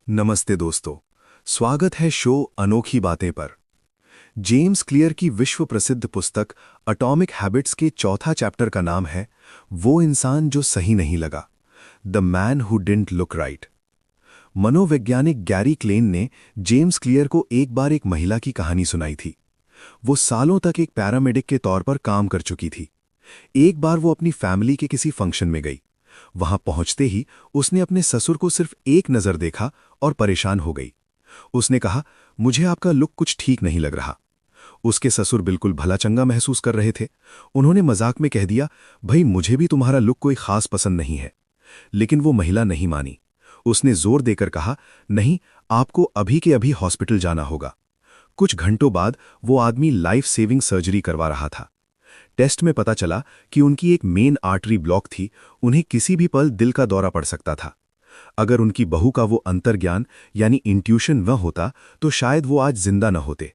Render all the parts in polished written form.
नमस्ते दोस्तों, स्वागत है शो अनोखी बातें पर। जेम्स क्लियर की विश्व प्रसिद्ध पुस्तक एटॉमिक हैबिट्स के चौथा चैप्टर का नाम है वो इंसान जो सही नहीं लगा, the man who didn't look right. मनोवैज्ञानिक गैरी क्लेन ने जेम्स क्लियर को एक बार एक महिला की कहानी सुनाई थी। वो सालों तक एक पैरामेडिक के तौर पर काम कर चुकी थी। एक बार वो अपनी फैमिली के किसी फंक्शन में गई। वहां पहुंचते ही उसने अपने ससुर को सिर्फ एक नजर देखा और परेशान हो गई। उसने कहा, मुझे आपका लुक कुछ ठीक नहीं लग रहा। उसके ससुर बिल्कुल भला चंगा महसूस कर रहे थे। उन्होंने मजाक में कह दिया, भाई मुझे भी तुम्हारा लुक कोई खास पसंद नहीं है। लेकिन वो महिला नहीं मानी। उसने जोर देकर कहा, नहीं, आपको अभी के अभी हॉस्पिटल जाना होगा। कुछ घंटों बाद वो आदमी लाइफ सेविंग सर्जरी करवा रहा था। टेस्ट में पता चला कि उनकी एक मेन आर्टरी ब्लॉक थी। उन्हें किसी भी पल दिल का दौरा पड़ सकता था। अगर उनकी बहू का वो अंतर्ज्ञान यानी इंट्यूशन न होता तो शायद वो आज जिंदा न होते।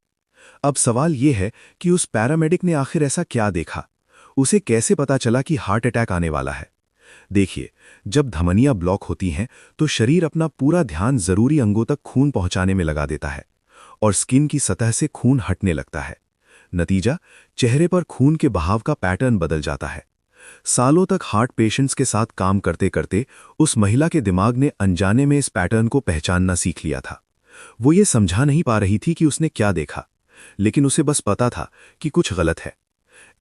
अब सवाल ये है कि उस पैरामेडिक ने आखिर ऐसा क्या देखा? उसे कैसे पता चला कि हार्ट अटैक आने वाला है? देखिए, जब धमनियां ब्लॉक होती हैं तो शरीर अपना पूरा ध्यान जरूरी अंगों तक खून पहुंचाने में लगा देता है और स्किन की सतह से खून हटने लगता है। नतीजा, चेहरे पर खून के बहाव का पैटर्न बदल जाता है। सालों तक हार्ट पेशेंट्स के साथ काम करते करते उस महिला के दिमाग ने अनजाने में इस पैटर्न को पहचानना सीख लिया था। वो ये समझा नहीं पा रही थी कि उसने क्या देखा, लेकिन उसे बस पता था कि कुछ गलत है।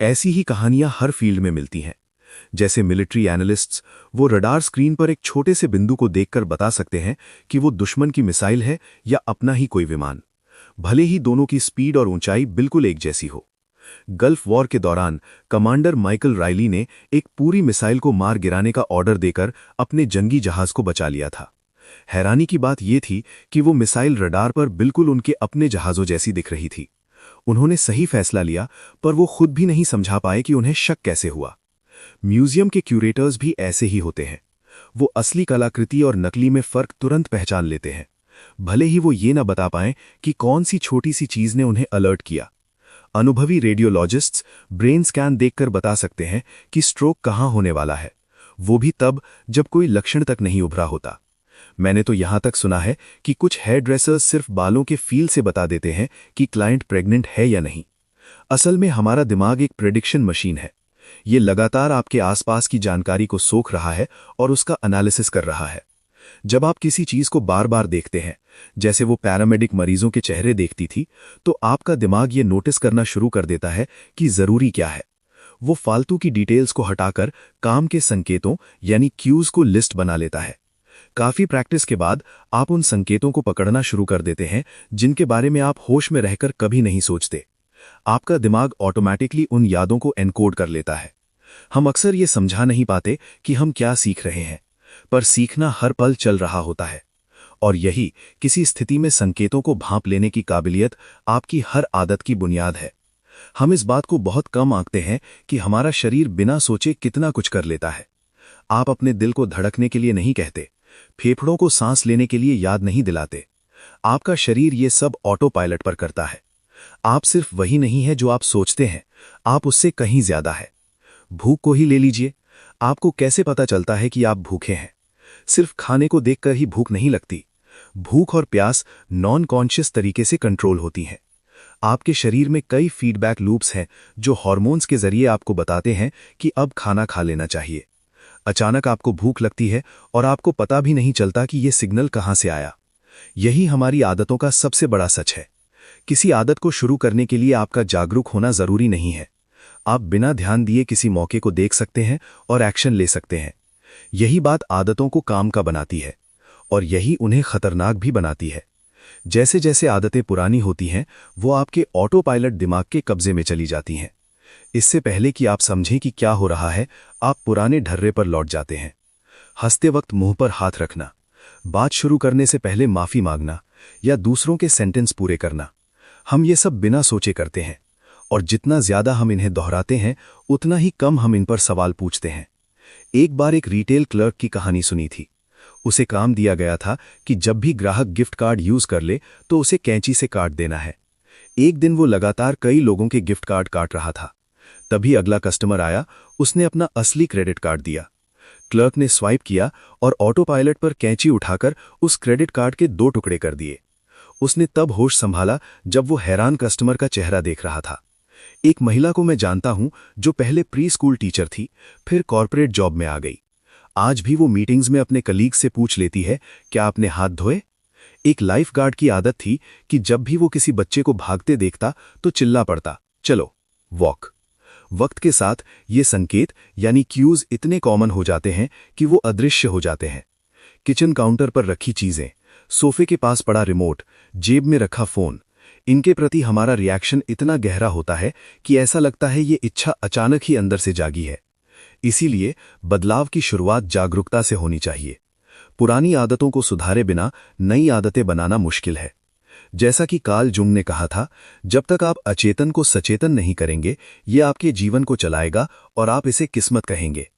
ऐसी ही कहानियां हर फील्ड में मिलती हैं। जैसे मिलिट्री एनालिस्ट्स, वो रडार स्क्रीन पर एक छोटे से बिंदु को देखकर बता सकते हैं कि वो दुश्मन की मिसाइल है या अपना ही कोई विमान, भले ही दोनों की स्पीड और ऊंचाई बिल्कुल एक जैसी हो। गल्फ वॉर के दौरान कमांडर माइकल रायली ने एक पूरी मिसाइल को मार गिराने का ऑर्डर देकर अपने जंगी जहाज को बचा लिया था। हैरानी की बात यह थी कि वो मिसाइल रडार पर बिल्कुल उनके अपने जहाजों जैसी दिख रही थी। उन्होंने सही फैसला लिया, पर वो खुद भी नहीं समझा पाए कि उन्हें शक कैसे हुआ। म्यूजियम के क्यूरेटर्स भी ऐसे ही होते हैं। वो असली कलाकृति और नकली में फर्क तुरंत पहचान लेते हैं, भले ही वो ये ना बता पाएं कि कौन सी छोटी सी चीज ने उन्हें अलर्ट किया। अनुभवी रेडियोलॉजिस्ट्स ब्रेन स्कैन देखकर बता सकते हैं कि स्ट्रोक कहां होने वाला है, वो भी तब जब कोई लक्षण तक नहीं उभरा होता। मैंने तो यहां तक सुना है कि कुछ हेयर ड्रेसर्स सिर्फ बालों के फील से बता देते हैं कि क्लाइंट प्रेग्नेंट है या नहीं। असल में हमारा दिमाग एक प्रेडिक्शन मशीन है। ये लगातार आपके आसपास की जानकारी को सोख रहा है और उसका एनालिसिस कर रहा है। जब आप किसी चीज को बार बार देखते हैं, जैसे वो पैरामेडिक मरीजों के चेहरे देखती थी, तो आपका दिमाग ये नोटिस करना शुरू कर देता है कि जरूरी क्या है। वो फालतू की डिटेल्स को हटाकर काम के संकेतों यानी क्यूज को लिस्ट बना लेता है। काफी प्रैक्टिस के बाद आप उन संकेतों को पकड़ना शुरू कर देते हैं जिनके बारे में आप होश में रहकर कभी नहीं सोचते। आपका दिमाग ऑटोमैटिकली उन यादों को एनकोड कर लेता है। हम अक्सर ये समझा नहीं पाते कि हम क्या सीख रहे हैं, पर सीखना हर पल चल रहा होता है। और यही किसी स्थिति में संकेतों को भांप लेने की काबिलियत आपकी हर आदत की बुनियाद है। हम इस बात को बहुत कम आंकते हैं कि हमारा शरीर बिना सोचे कितना कुछ कर लेता है। आप अपने दिल को धड़कने के लिए नहीं कहते, फेफड़ों को सांस लेने के लिए याद नहीं दिलाते। आपका शरीर ये सब ऑटो पायलट पर करता है। आप सिर्फ वही नहीं है जो आप सोचते हैं, आप उससे कहीं ज्यादा है। भूख को ही ले लीजिए। आपको कैसे पता चलता है कि आप भूखे हैं? सिर्फ खाने को देखकर ही भूख नहीं लगती। भूख और प्यास नॉन कॉन्शियस तरीके से कंट्रोल होती हैं। आपके शरीर में कई फीडबैक लूप्स हैं जो हार्मोन्स के जरिए आपको बताते हैं कि अब खाना खा लेना चाहिए। अचानक आपको भूख लगती है और आपको पता भी नहीं चलता कि यह सिग्नल कहां से आया। यही हमारी आदतों का सबसे बड़ा सच है। किसी आदत को शुरू करने के लिए आपका जागरूक होना जरूरी नहीं है। आप बिना ध्यान दिए किसी मौके को देख सकते हैं और एक्शन ले सकते हैं। यही बात आदतों को काम का बनाती है और यही उन्हें खतरनाक भी बनाती है। जैसे जैसे आदतें पुरानी होती हैं, वो आपके ऑटो पायलट दिमाग के कब्जे में चली जाती हैं। इससे पहले कि आप समझें कि क्या हो रहा है, आप पुराने ढर्रे पर लौट जाते हैं। हंसते वक्त मुंह पर हाथ रखना, बात शुरू करने से पहले माफी मांगना या दूसरों के सेंटेंस पूरे करना, हम ये सब बिना सोचे करते हैं। और जितना ज्यादा हम इन्हें दोहराते हैं, उतना ही कम हम इन पर सवाल पूछते हैं। एक बार एक रिटेल क्लर्क की कहानी सुनी थी। उसे काम दिया गया था कि जब भी ग्राहक गिफ्ट कार्ड यूज कर ले तो उसे कैंची से काट देना है। एक दिन वो लगातार कई लोगों के गिफ्ट कार्ड काट रहा था। तभी अगला कस्टमर आया। उसने अपना असली क्रेडिट कार्ड दिया। क्लर्क ने स्वाइप किया और ऑटो पायलट पर कैंची उठाकर उस क्रेडिट कार्ड के 2 टुकड़े कर दिए। उसने तब होश संभाला जब वो हैरान कस्टमर का चेहरा देख रहा था। एक महिला को मैं जानता हूं जो पहले प्री स्कूल टीचर थी, फिर कॉर्पोरेट जॉब में आ गई। आज भी वो मीटिंग्स में अपने कलीग से पूछ लेती है, क्या आपने हाथ धोए? एक लाइफ गार्ड की आदत थी कि जब भी वो किसी बच्चे को भागते देखता तो चिल्ला पड़ता, चलो वॉक। वक्त के साथ ये संकेत यानी क्यूज इतने कॉमन हो जाते हैं कि वो अदृश्य हो जाते हैं। किचन काउंटर पर रखी चीजें, सोफे के पास पड़ा रिमोट, जेब में रखा फोन, इनके प्रति हमारा रिएक्शन इतना गहरा होता है कि ऐसा लगता है ये इच्छा अचानक ही अंदर से जागी है। इसीलिए बदलाव की शुरुआत जागरूकता से होनी चाहिए। पुरानी आदतों को सुधारे बिना नई आदतें बनाना मुश्किल है। जैसा कि कार्ल जुंग ने कहा था, जब तक आप अचेतन को सचेतन नहीं करेंगे, ये आपके जीवन को चलाएगा और आप इसे किस्मत कहेंगे।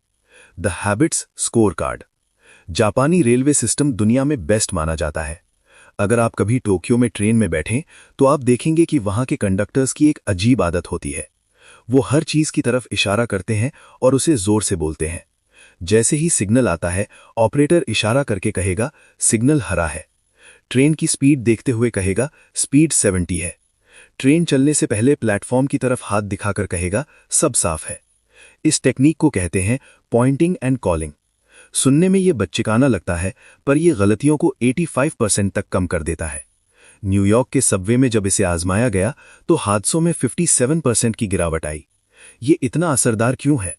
The habits score card. जापानी रेलवे सिस्टम दुनिया में बेस्ट माना जाता है। अगर आप कभी टोक्यो में ट्रेन में बैठें तो आप देखेंगे कि वहां के कंडक्टर्स की एक अजीब आदत होती है। वो हर चीज की तरफ इशारा करते हैं और उसे जोर से बोलते हैं। जैसे ही सिग्नल आता है, ऑपरेटर इशारा करके कहेगा, सिग्नल हरा है। ट्रेन की स्पीड देखते हुए कहेगा, स्पीड 70 है। ट्रेन चलने से पहले प्लेटफॉर्म की तरफ हाथ दिखाकर कहेगा, सब साफ है। इस टेक्निक को कहते हैं पॉइंटिंग एंड कॉलिंग। सुनने में ये बच्चेकाना लगता है, पर यह गलतियों को 85% तक कम कर देता है। न्यूयॉर्क के सबवे में जब इसे आजमाया गया तो हादसों में 57% की गिरावट आई। ये इतना असरदार क्यों है?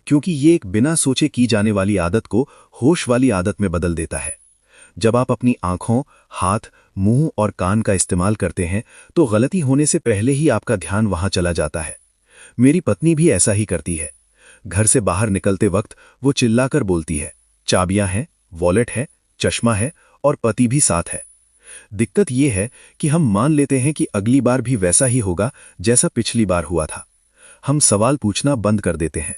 क्योंकि ये एक बिना सोचे की जाने वाली आदत को होश वाली आदत में बदल देता है। जब आप अपनी आंखों, हाथ, मुंह और कान का इस्तेमाल करते हैं तो गलती होने से पहले ही आपका ध्यान वहां चला जाता है। मेरी पत्नी भी ऐसा ही करती है। घर से बाहर निकलते वक्त वो चिल्लाकर बोलती है, चाबियां हैं, वॉलेट है, चश्मा है और पति भी साथ है। दिक्कत यह है कि हम मान लेते हैं कि अगली बार भी वैसा ही होगा जैसा पिछली बार हुआ था। हम सवाल पूछना बंद कर देते हैं।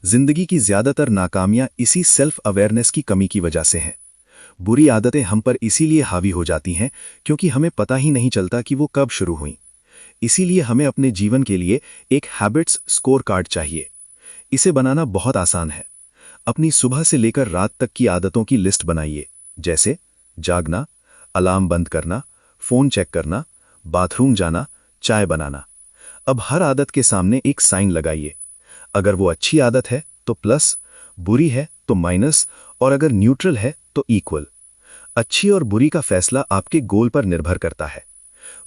जिंदगी की ज्यादातर नाकामियां इसी सेल्फ अवेयरनेस की कमी की वजह से हैं। बुरी आदतें हम पर इसीलिए हावी हो जाती हैं क्योंकि हमें पता ही नहीं चलता कि वो कब शुरू हुई। इसीलिए हमें अपने जीवन के लिए एक हैबिट्स स्कोर कार्ड चाहिए। इसे बनाना बहुत आसान है। अपनी सुबह से लेकर रात तक की आदतों की लिस्ट बनाइए, जैसे जागना, अलार्म बंद करना, फोन चेक करना, बाथरूम जाना, चाय बनाना। अब हर आदत के सामने एक साइन लगाइए। अगर वो अच्छी आदत है तो प्लस, बुरी है तो माइनस और अगर न्यूट्रल है तो इक्वल। अच्छी और बुरी का फैसला आपके गोल पर निर्भर करता है।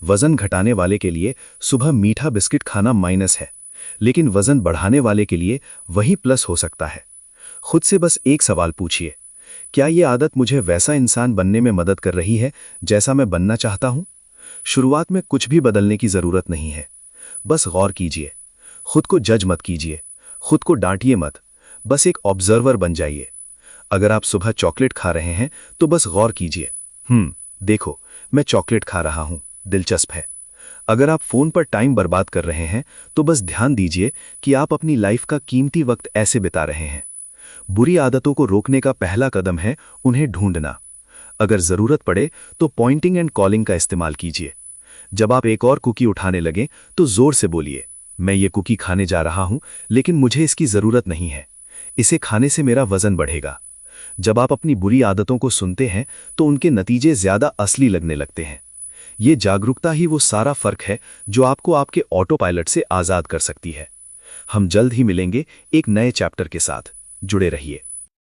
वजन घटाने वाले के लिए सुबह मीठा बिस्किट खाना माइनस है, लेकिन वजन बढ़ाने वाले के लिए वही प्लस हो सकता है। खुद से बस एक सवाल पूछिए, क्या ये आदत मुझे वैसा इंसान बनने में मदद कर रही है जैसा मैं बनना चाहता हूं? शुरुआत में कुछ भी बदलने की जरूरत नहीं है। बस गौर कीजिए, खुद को जज मत कीजिए, खुद को डांटिए मत, बस एक ऑब्जर्वर बन जाइए। अगर आप सुबह चॉकलेट खा रहे हैं तो बस गौर कीजिए, देखो मैं चॉकलेट खा रहा हूं, दिलचस्प है। अगर आप फोन पर टाइम बर्बाद कर रहे हैं तो बस ध्यान दीजिए कि आप अपनी लाइफ का कीमती वक्त ऐसे बिता रहे हैं। बुरी आदतों को रोकने का पहला कदम है उन्हें ढूंढना। अगर जरूरत पड़े तो पॉइंटिंग एंड कॉलिंग का इस्तेमाल कीजिए। जब आप एक और कुकी उठाने लगे तो जोर से बोलिए, मैं ये कुकी खाने जा रहा हूं, लेकिन मुझे इसकी जरूरत नहीं है। इसे खाने से मेरा वजन बढ़ेगा। जब आप अपनी बुरी आदतों को सुनते हैं तो उनके नतीजे ज्यादा असली लगने लगते हैं। ये जागरूकता ही वो सारा फर्क है जो आपको आपके ऑटो पायलट से आजाद कर सकती है। हम जल्द ही मिलेंगे एक नए चैप्टर के साथ। जुड़े रहिए।